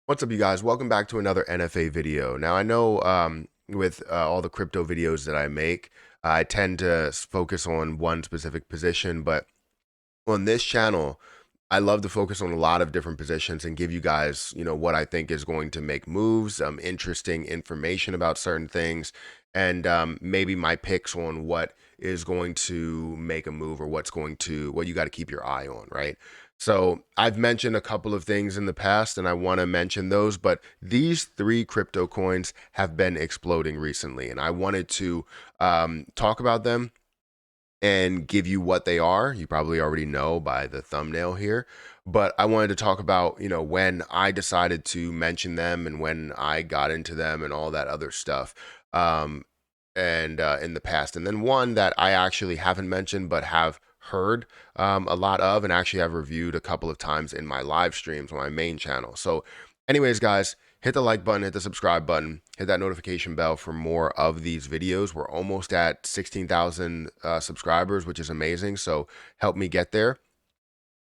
What's up, you guys? Welcome back to another NFA video. Now, I know with all the crypto videos that I make, I tend to focus on one specific position, but on this channel, I love to focus on a lot of different positions and give you guys, what I think is going to make moves, interesting information about certain things, and maybe my picks on what is going to make a move or what you got to keep your eye on, right? So I've mentioned a couple of things in the past and I want to mention those, but these three crypto coins have been exploding recently and I wanted to talk about them and give you what they are. You probably already know by the thumbnail here, but I wanted to talk about, when I decided to mention them and when I got into them and all that other stuff. And in the past, and then one that I actually haven't mentioned but have heard a lot of, and actually have reviewed a couple of times in my live streams on my main channel. So, anyways, guys, hit the like button, hit the subscribe button, hit that notification bell for more of these videos. We're almost at 16,000 subscribers, which is amazing. So help me get there.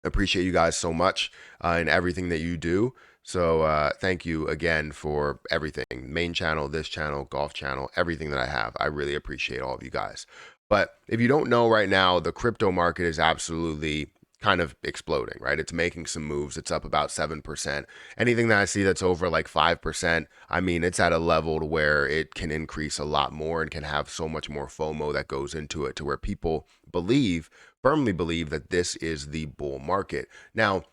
Appreciate you guys so much and everything that you do. So thank you again for everything. Main channel, this channel, golf channel, everything that I have. I really appreciate all of you guys. But if you don't know right now, the crypto market is absolutely kind of exploding, right? It's making some moves. It's up about 7%. Anything that I see that's over like 5%, I mean, it's at a level to where it can increase a lot more and can have so much more FOMO that goes into it to where people firmly believe that this is the bull market. Now,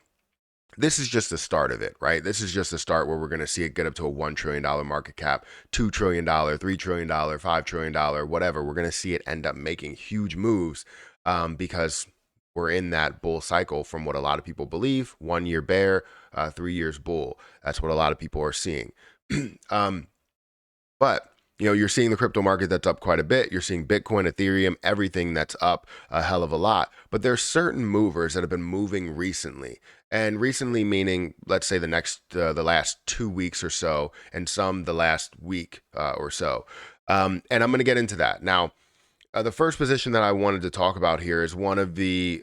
this is just the start of it, right? This is just the start where we're going to see it get up to a $1 trillion market cap, $2 trillion, $3 trillion, $5 trillion, whatever. We're going to see it end up making huge moves because we're in that bull cycle from what a lot of people believe. 1 year bear, 3 years bull. That's what a lot of people are seeing. But you're seeing the crypto market that's up quite a bit. You're seeing Bitcoin, Ethereum, everything that's up a hell of a lot. But there's certain movers that have been moving recently. And recently meaning, let's say the last 2 weeks or so, and some the last week or so. And I'm going to get into that. Now, the first position that I wanted to talk about here is one of the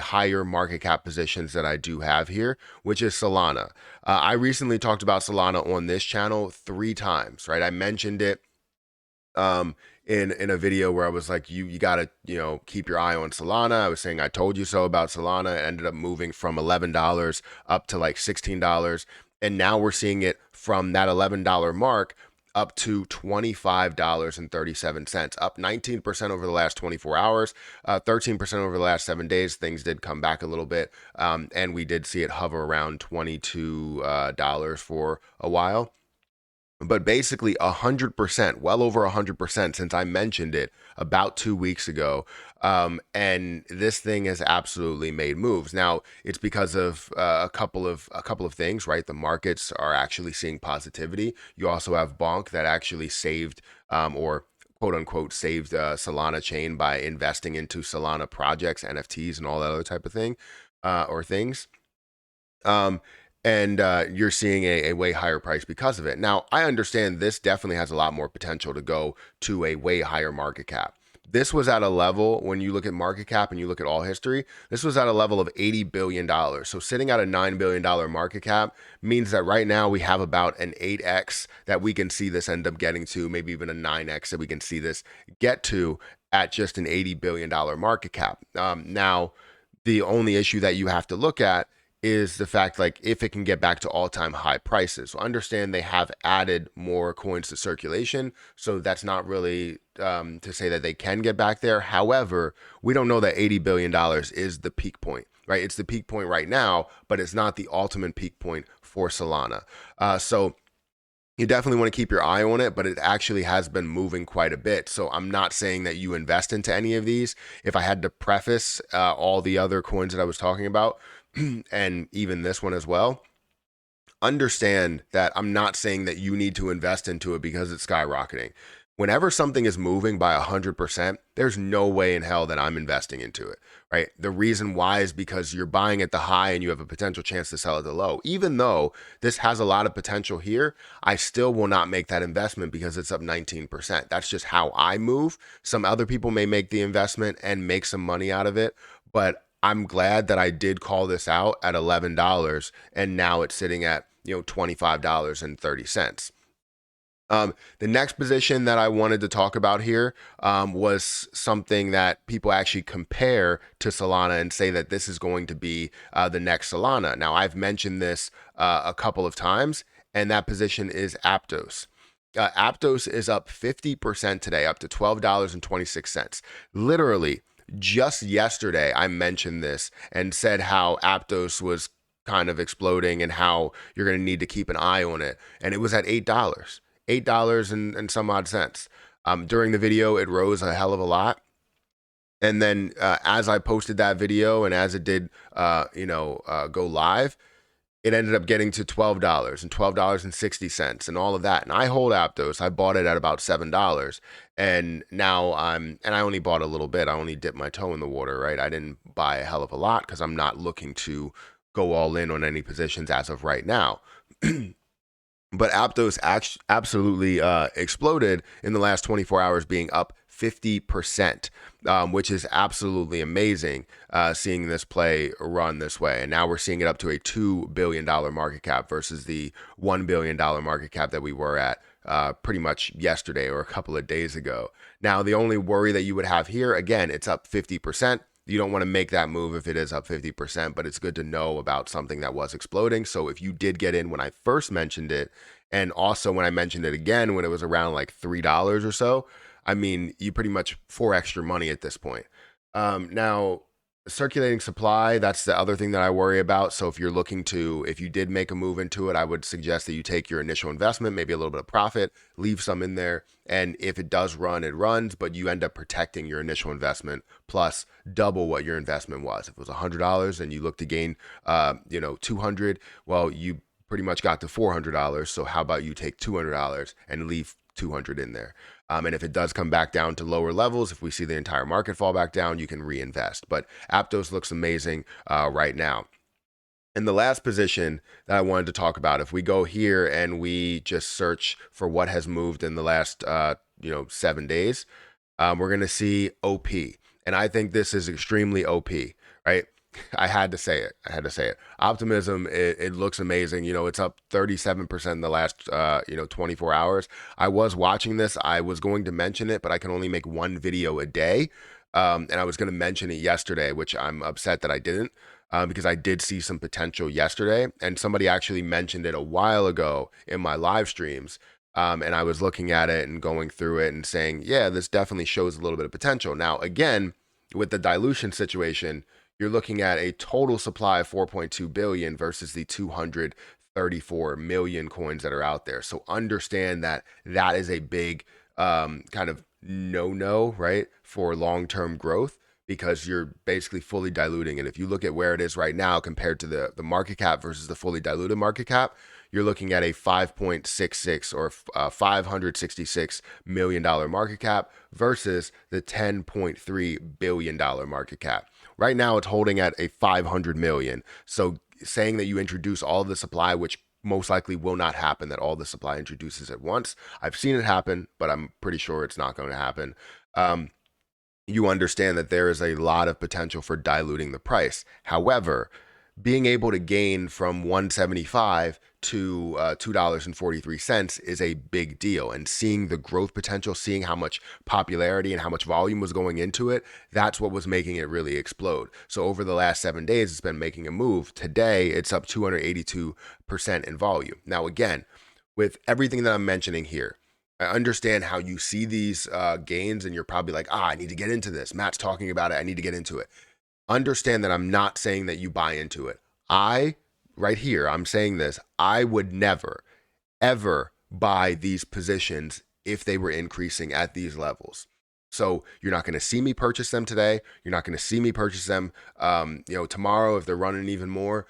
higher market cap positions that I do have here, which is Solana. I recently talked about Solana on this channel 3 times, right? I mentioned it in a video where I was like, you gotta keep your eye on Solana. I was saying I told you so about Solana. It ended up moving from $11 up to like $16, and now we're seeing it from that $11 mark up to $25.37, up 19% over the last 24 hours, 13% over the last 7 days. Things did come back a little bit, and we did see it hover around $22 for a while. But basically 100%, well over 100% since I mentioned it about 2 weeks ago. And this thing has absolutely made moves. Now it's because of a couple of things, right? The markets are actually seeing positivity. You also have Bonk that actually saved or quote unquote saved Solana chain by investing into Solana projects, NFTs, and all that other type of thing or things. And you're seeing a way higher price because of it. Now, I understand this definitely has a lot more potential to go to a way higher market cap. This was at a level, when you look at market cap and you look at all history, this was at a level of $80 billion. So sitting at a $9 billion market cap means that right now we have about an 8x that we can see this end up getting to, maybe even a 9x that we can see this get to at just an $80 billion market cap. Now, the only issue that you have to look at is the fact, like, if it can get back to all-time high prices. So understand they have added more coins to circulation, so that's not really to say that they can get back there. However, we don't know that $80 billion is the peak point, right? It's the peak point right now, but it's not the ultimate peak point for Solana. So you definitely want to keep your eye on it, but it actually has been moving quite a bit. So I'm not saying that you invest into any of these. If I had to preface all the other coins that I was talking about, and even this one as well, understand that I'm not saying that you need to invest into it because it's skyrocketing. Whenever something is moving by 100%, there's no way in hell that I'm investing into it, right? The reason why is because you're buying at the high and you have a potential chance to sell at the low. Even though this has a lot of potential here, I still will not make that investment because it's up 19%. That's just how I move. Some other people may make the investment and make some money out of it, but I'm glad that I did call this out at $11 and now it's sitting at $25.30. The next position that I wanted to talk about here was something that people actually compare to Solana and say that this is going to be the next Solana. Now, I've mentioned this a couple of times, and that position is Aptos. Aptos is up 50% today, up to $12.26. Literally, just yesterday, I mentioned this and said how Aptos was kind of exploding and how you're going to need to keep an eye on it. And it was at $8 and some odd cents. During the video, it rose a hell of a lot. And then as I posted that video and as it did, go live, it ended up getting to $12 and $12.60 and all of that. And I hold Aptos. I bought it at about $7. And now and I only bought a little bit. I only dipped my toe in the water, right? I didn't buy a hell of a lot because I'm not looking to go all in on any positions as of right now. But Aptos absolutely exploded in the last 24 hours, being up 50%, which is absolutely amazing seeing this play run this way. And now we're seeing it up to a $2 billion market cap versus the $1 billion market cap that we were at pretty much yesterday or a couple of days ago. Now, the only worry that you would have here, again, it's up 50%. You don't want to make that move if it is up 50%, but it's good to know about something that was exploding. So if you did get in when I first mentioned it, and also when I mentioned it again when it was around like $3 or so, I mean, you pretty much 4x your money at this point. Now, circulating supply, that's the other thing that I worry about. So if you did make a move into it, I would suggest that you take your initial investment, maybe a little bit of profit, leave some in there. And if it does run, it runs, but you end up protecting your initial investment plus double what your investment was. If it was $100 and you look to gain, 200, well, you pretty much got to $400. So how about you take $200 and leave 200 in there? And if it does come back down to lower levels, if we see the entire market fall back down, you can reinvest. But Aptos looks amazing right now. And the last position that I wanted to talk about, if we go here and we just search for what has moved in the last 7 days, we're going to see OP. And I think this is extremely OP, right? I had to say it. Optimism, it looks amazing. It's up 37% in the last 24 hours. I was watching this. I was going to mention it, but I can only make one video a day. And I was going to mention it yesterday, which I'm upset that I didn't, because I did see some potential yesterday. And somebody actually mentioned it a while ago in my live streams. And I was looking at it and going through it and saying, yeah, this definitely shows a little bit of potential. Now, again, with the dilution situation, you're looking at a total supply of 4.2 billion versus the 234 million coins that are out there. So understand that that is a big kind of no, right, for long-term growth, because you're basically fully diluting. And if you look at where it is right now compared to the market cap versus the fully diluted market cap, you're looking at a 5.66 or $566 million market cap versus the $10.3 billion market cap. Right now, it's holding at a 500 million. So saying that you introduce all of the supply, which most likely will not happen, that all the supply introduces at once. I've seen it happen, but I'm pretty sure it's not going to happen. You understand that there is a lot of potential for diluting the price. However, being able to gain from 175 to $2.43 is a big deal. And seeing the growth potential, seeing how much popularity and how much volume was going into it, that's what was making it really explode. So over the last 7 days, it's been making a move. Today, it's up 282% in volume. Now, again, with everything that I'm mentioning here, I understand how you see these gains and you're probably like, I need to get into this. Matt's talking about it. I need to get into it. Understand that I'm not saying that you buy into it. Right here, I'm saying this. I would never, ever buy these positions if they were increasing at these levels. So you're not going to see me purchase them today. You're not going to see me purchase them, tomorrow if they're running even more.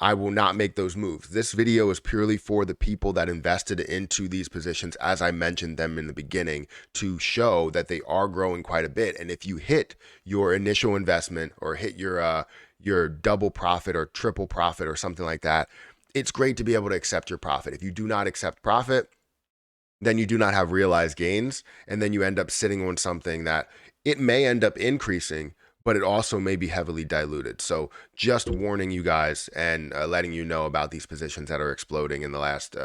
I will not make those moves. This video is purely for the people that invested into these positions, as I mentioned them in the beginning, to show that they are growing quite a bit. And if you hit your initial investment or hit your double profit or triple profit or something like that, it's great to be able to accept your profit. If you do not accept profit, then you do not have realized gains. And then you end up sitting on something that it may end up increasing, but it also may be heavily diluted. So just warning you guys and letting you know about these positions that are exploding in the last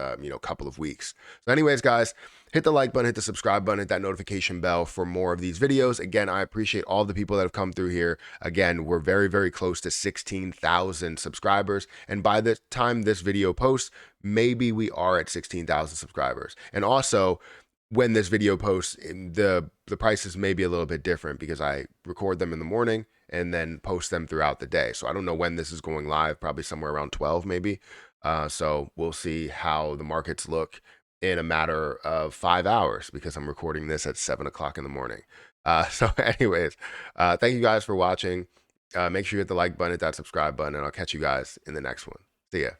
couple of weeks. So anyways, guys, hit the like button, hit the subscribe button, hit that notification bell for more of these videos. Again, I appreciate all the people that have come through here. Again, we're very, very close to 16,000 subscribers. And by the time this video posts, maybe we are at 16,000 subscribers. And also, when this video posts, the prices may be a little bit different because I record them in the morning and then post them throughout the day. So I don't know when this is going live, probably somewhere around 12 maybe. So we'll see how the markets look in a matter of 5 hours because I'm recording this at 7 o'clock in the morning. So anyways, thank you guys for watching. Make sure you hit the like button, hit that subscribe button, and I'll catch you guys in the next one. See ya.